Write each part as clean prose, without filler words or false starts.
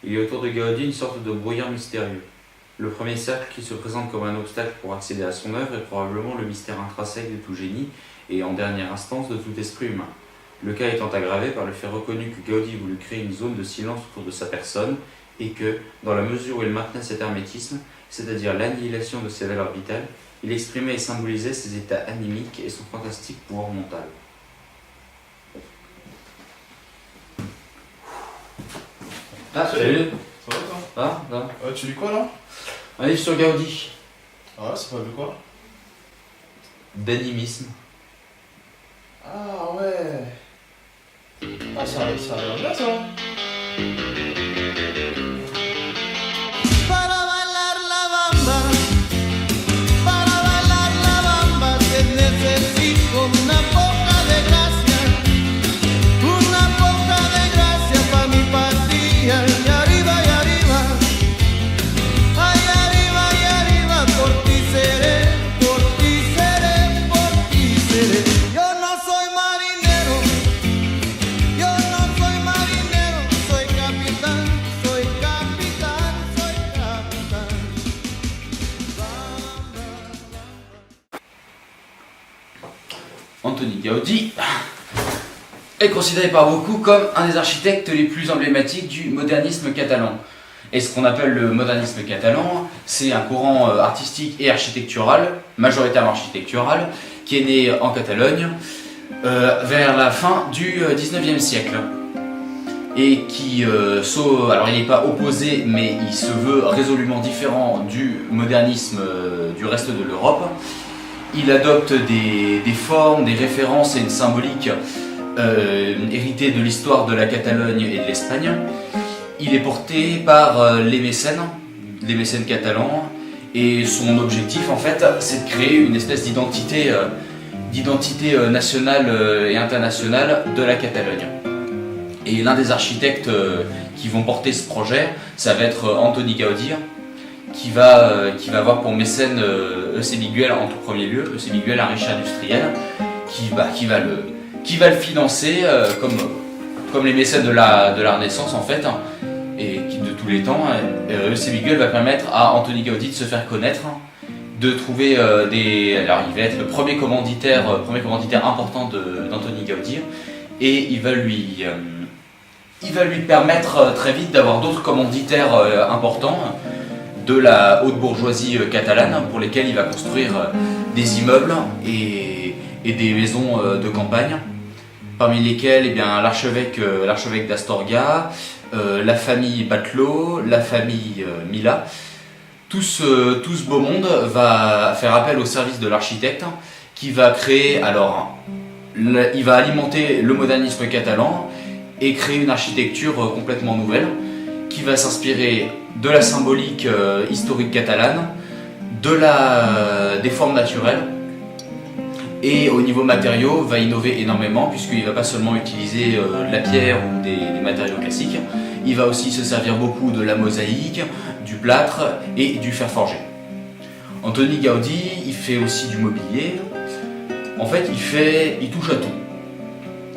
Il y a autour de Gaudi une sorte de brouillard mystérieux. Le premier cercle qui se présente comme un obstacle pour accéder à son œuvre est probablement le mystère intrinsèque de tout génie et, en dernière instance, de tout esprit humain. Le cas étant aggravé par le fait reconnu que Gaudi voulut créer une zone de silence autour de sa personne et que, dans la mesure où il maintenait cet hermétisme, c'est-à-dire l'annihilation de ses valeurs vitales, il exprimait et symbolisait ses états animiques et son fantastique pouvoir mental. Ah, salut. Ça va toi? Ah, là. Tu lis quoi là? Un livre sur Gaudi. Ah ouais, c'est pas vu quoi? D'animisme. Ah ouais. Ah ça a l'air bien ça. Para bailar la bamba, para bailar la bamba, que necesito una poca de gracia pa' mi patria. Y arriba, por ti seré, por ti seré, por ti seré. Yo no soy marinero, soy capitán, soy capitán, soy capitán. Antoni Gaudi est considéré par beaucoup comme un des architectes les plus emblématiques du modernisme catalan. Et ce qu'on appelle le modernisme catalan, c'est un courant artistique et architectural, majoritairement architectural, qui est né en Catalogne vers la fin du 19e siècle. Et qui, alors il n'est pas opposé, mais il se veut résolument différent du modernisme du reste de l'Europe. Il adopte des formes, des références et une symbolique héritée de l'histoire de la Catalogne et de l'Espagne. Il est porté par les mécènes catalans, et son objectif en fait c'est de créer une espèce d'identité nationale et internationale de la Catalogne. Et l'un des architectes qui vont porter ce projet, ça va être Antoni Gaudi, qui va avoir pour mécène Eusebio en tout premier lieu, Eusebio, un riche industriel, qui va le financer comme les mécènes de la Renaissance en fait, et qui de tous les temps. Eusebio va permettre à Antoni Gaudi de se faire connaître, de trouver alors il va être le premier commanditaire important d'Antoni Gaudi, et il va lui permettre très vite d'avoir d'autres commanditaires importants de la haute bourgeoisie catalane, pour lesquels il va construire des immeubles et des maisons de campagne, parmi lesquels l'archevêque d'Astorga, la famille Batelot, la famille Mila. Tout ce beau monde va faire appel au service de l'architecte, qui va créer, il va alimenter le modernisme catalan et créer une architecture complètement nouvelle, qui va s'inspirer de la symbolique historique catalane, des formes naturelles, et au niveau matériaux va innover énormément, puisqu'il ne va pas seulement utiliser de la pierre ou des matériaux classiques, il va aussi se servir beaucoup de la mosaïque, du plâtre et du fer forgé. Antoni Gaudi, il fait aussi du mobilier. En fait, il touche à tout.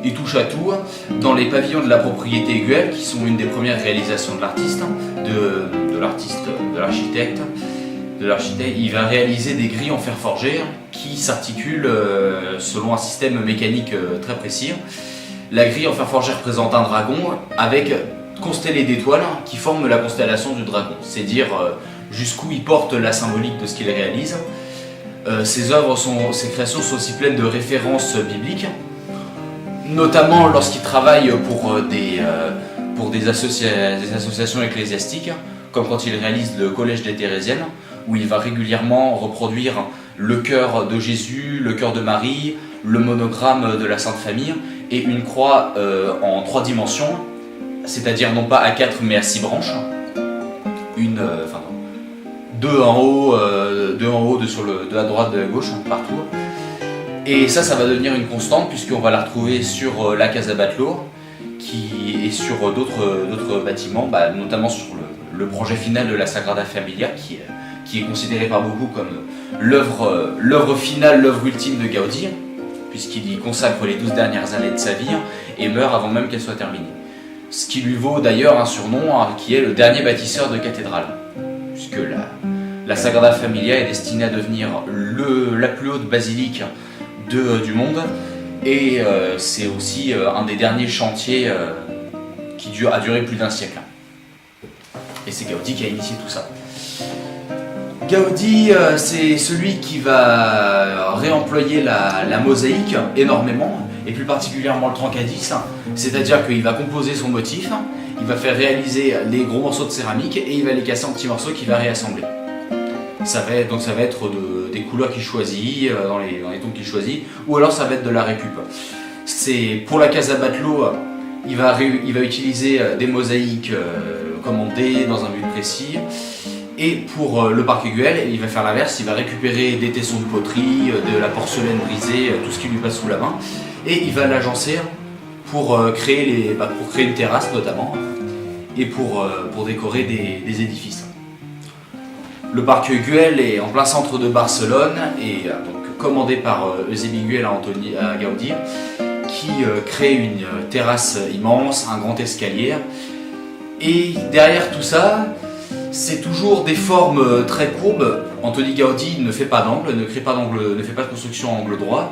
Il touche à tout dans les pavillons de la propriété Güell, qui sont une des premières réalisations de l'artiste, de l'architecte. Il va réaliser des grilles en fer forgé qui s'articulent selon un système mécanique très précis. La grille en fer forgé représente un dragon avec constellé d'étoiles qui forment la constellation du dragon. C'est dire jusqu'où il porte la symbolique de ce qu'il réalise. Ses créations sont aussi pleines de références bibliques, notamment lorsqu'il travaille pour des associations ecclésiastiques, comme quand il réalise le collège des Thérésiennes, où il va régulièrement reproduire le cœur de Jésus, le cœur de Marie, le monogramme de la Sainte Famille et une croix en 3 dimensions, c'est-à-dire non pas à 4 mais à 6 branches, deux en haut, deux à droite, deux à gauche, partout. Et ça va devenir une constante, puisqu'on va la retrouver sur la Casa Batelot et sur d'autres bâtiments, notamment sur le projet final de la Sagrada Familia, qui est considéré par beaucoup comme l'œuvre finale, l'œuvre ultime de Gaudi, puisqu'il y consacre les 12 dernières années de sa vie et meurt avant même qu'elle soit terminée. Ce qui lui vaut d'ailleurs un surnom qui est le dernier bâtisseur de cathédrale, puisque la Sagrada Familia est destinée à devenir la plus haute basilique du monde, et c'est aussi un des derniers chantiers qui a duré plus d'un siècle. Et c'est Gaudí qui a initié tout ça. Gaudí, c'est celui qui va réemployer la mosaïque énormément, et plus particulièrement le trencadis, c'est-à-dire qu'il va composer son motif, il va faire réaliser les gros morceaux de céramique et il va les casser en petits morceaux qu'il va réassembler. Ça va être des couleurs qu'il choisit, dans les tons qu'il choisit, ou alors ça va être de la récup. Pour la Casa Batlló, il va utiliser des mosaïques commandées dans un but précis. Et pour le parc Güell, il va faire l'inverse, il va récupérer des tessons de poterie, de la porcelaine brisée, tout ce qui lui passe sous la main, et il va l'agencer pour créer une terrasse notamment, et pour décorer des édifices. Le parc Güell est en plein centre de Barcelone, et donc commandé par Eusebi Güell à Gaudí, qui crée une terrasse immense, un grand escalier, et derrière tout ça, c'est toujours des formes très courbes. Antoni Gaudí ne fait pas d'angle, ne fait pas de construction à angle droit.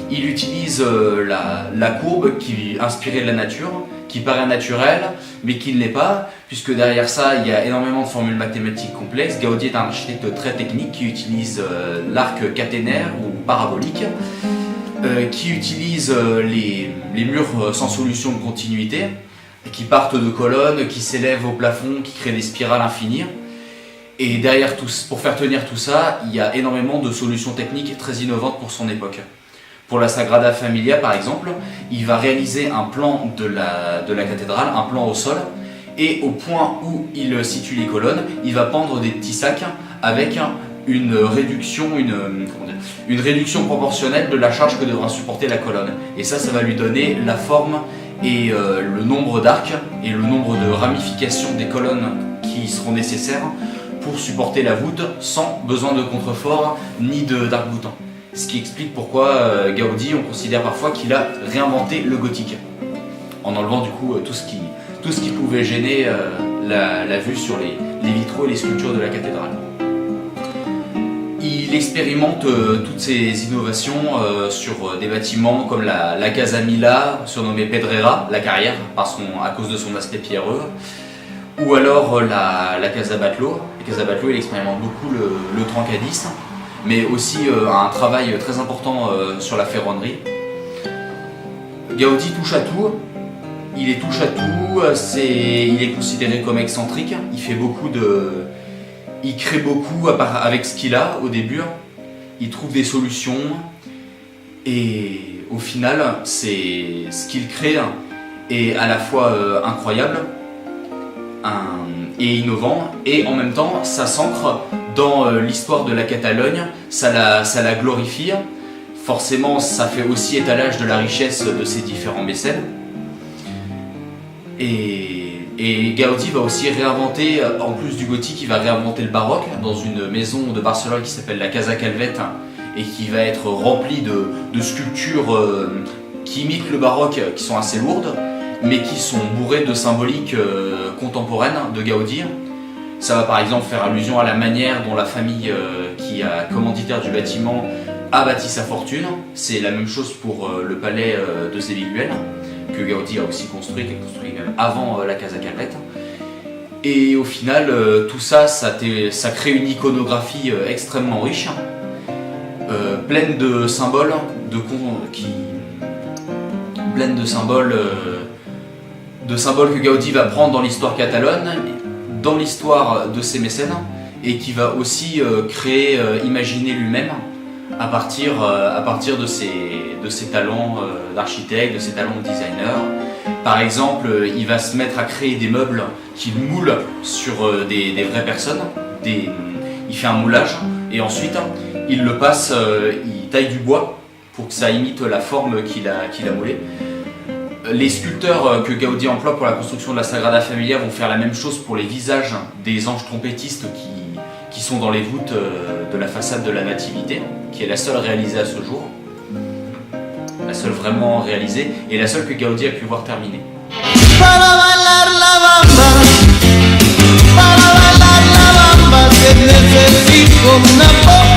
Il utilise la courbe qui est inspirée de la nature, qui paraît naturelle, mais qui ne l'est pas, puisque derrière ça, il y a énormément de formules mathématiques complexes. Gaudí est un architecte très technique qui utilise l'arc caténaire ou parabolique, qui utilise les murs sans solution de continuité, qui partent de colonnes, qui s'élèvent au plafond, qui créent des spirales infinies. Et derrière pour faire tenir tout ça, il y a énormément de solutions techniques très innovantes pour son époque. Pour la Sagrada Familia par exemple, il va réaliser un plan de la cathédrale, un plan au sol, et au point où il situe les colonnes, il va pendre des petits sacs avec une réduction proportionnelle de la charge que devra supporter la colonne. Et ça va lui donner la forme et le nombre d'arcs et le nombre de ramifications des colonnes qui seront nécessaires pour supporter la voûte sans besoin de contrefort ni d'arc-boutant. Ce qui explique pourquoi Gaudí, on considère parfois qu'il a réinventé le gothique, en enlevant du coup tout ce qui pouvait gêner la vue sur les vitraux et les sculptures de la cathédrale. Il expérimente toutes ces innovations sur des bâtiments comme la Casa Milà, surnommée Pedrera, la carrière, à cause de son aspect pierreux, ou alors la Casa Batlló. La Casa Batlló, il expérimente beaucoup le trencadis, mais aussi un travail très important sur la ferronnerie. Gaudí touche à tout. Il est touche à tout, il est considéré comme excentrique, il crée beaucoup avec ce qu'il a au début, il trouve des solutions, et au final, ce qu'il crée est à la fois incroyable et innovant, et en même temps, ça s'ancre dans l'histoire de la Catalogne, ça la glorifie, forcément ça fait aussi étalage de la richesse de ses différents mécènes. Et Gaudí va aussi réinventer, en plus du gothique, il va réinventer le baroque dans une maison de Barcelone qui s'appelle la Casa Calvet et qui va être remplie de sculptures qui imitent le baroque, qui sont assez lourdes, mais qui sont bourrées de symboliques contemporaines de Gaudí. Ça va par exemple faire allusion à la manière dont la famille qui a commanditaire du bâtiment a bâti sa fortune. C'est la même chose pour le palais de Eusebi Güell, que Gaudí a aussi construit, qui est construit même avant la Casa Calvet. Et au final, tout ça, ça crée une iconographie extrêmement riche, pleine de symboles, de symboles que Gaudí va prendre dans l'histoire catalane, dans l'histoire de ses mécènes, et qui va aussi imaginer lui-même à partir de ses talents d'architecte, de ses talents de designer. Par exemple, il va se mettre à créer des meubles qu'il moule sur des vraies personnes. Il fait un moulage et ensuite il le passe, il taille du bois pour que ça imite la forme qu'il a moulée. Les sculpteurs que Gaudí emploie pour la construction de la Sagrada Familia vont faire la même chose pour les visages des anges trompettistes qui sont dans les voûtes de la façade de la Nativité, qui est la seule réalisée à ce jour, la seule vraiment réalisée et la seule que Gaudí a pu voir terminée. para bailar la bamba, para bailar la bamba, que necesito una poca.